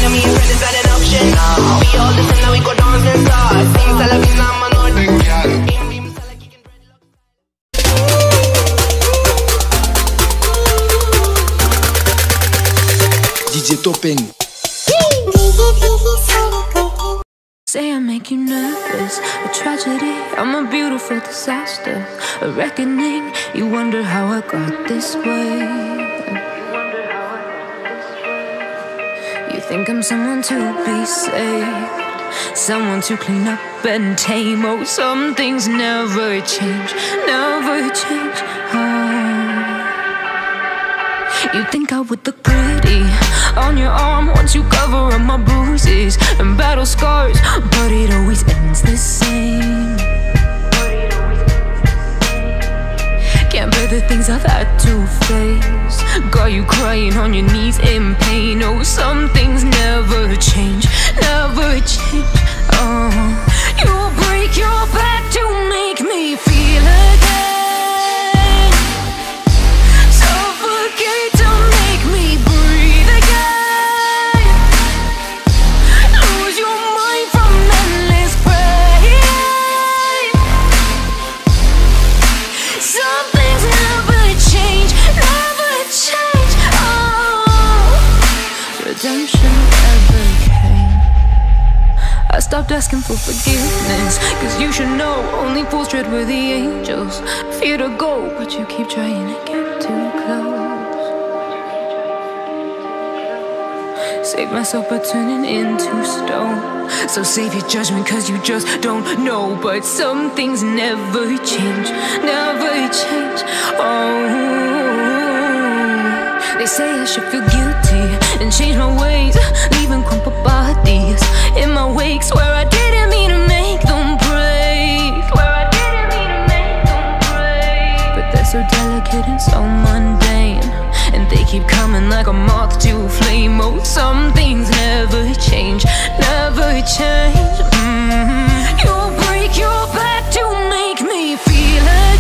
and me and friend is not an option. We all listen now, we go dance and start. Sing Salavina, man, or DJ Topping. Say I make you nervous, a tragedy, I'm a beautiful disaster, a reckoning, you wonder how I got this way. You think I'm someone to be saved, someone to clean up and tame. Oh, some things never change, never change. You think I would look pretty on your arm once you cover up my bruises and battle scars, but it always ends the same. Can't bear the things I've had to face, got you crying on your knees in pain. Oh, some things never change, never change. Oh, you'll break your back to make me feel again. I stopped asking for forgiveness, cause you should know only fools tread where the angels fear to go, but you keep trying to get too close. Save myself by turning into stone, so save your judgment cause you just don't know. But some things never change, never change. Oh, they say I should feel guilty and change my ways, leaving crumpled bodies in my wake. Swear I didn't mean to make them break, swear I didn't mean to make them break. But they're so delicate and so mundane, and they keep coming like a moth to a flame. Oh, some things never change, never change. You'll break your back to make me feel again.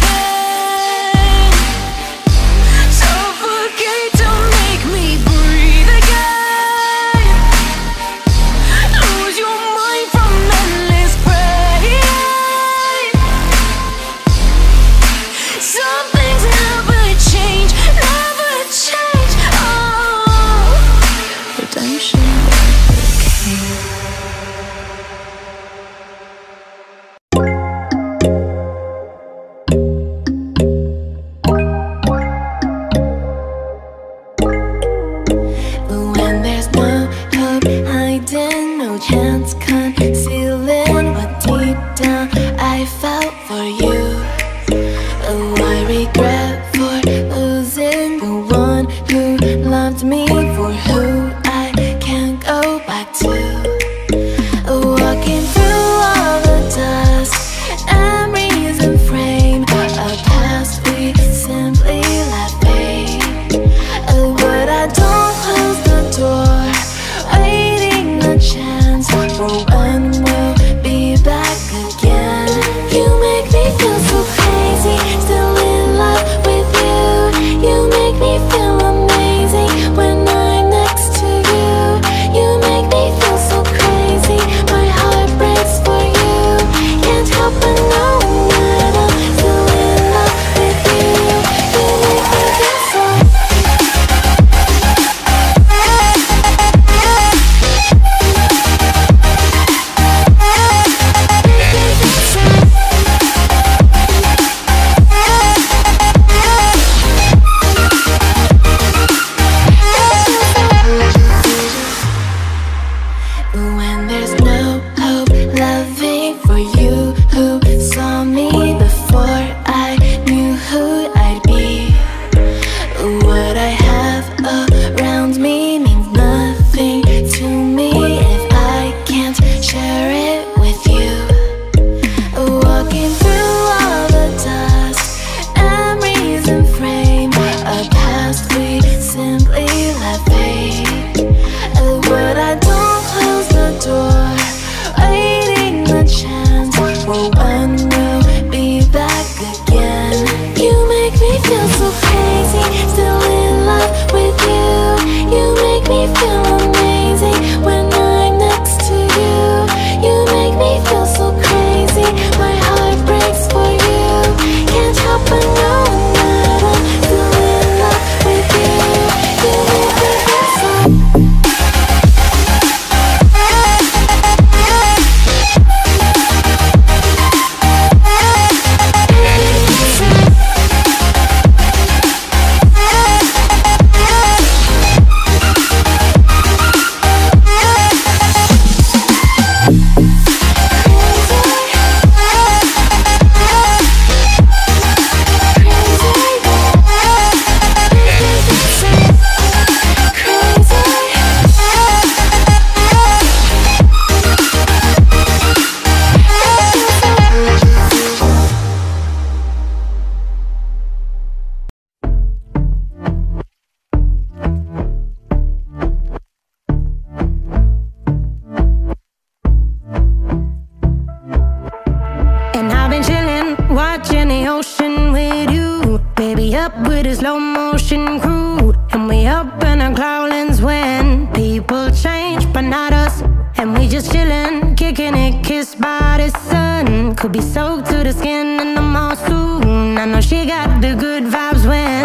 up with a slow motion crew, and we up in our growlings when people change, but not us. And we just chillin', kicking it, kissed by the sun. Could be soaked to the skin in the mall soon. I know she got the good vibes when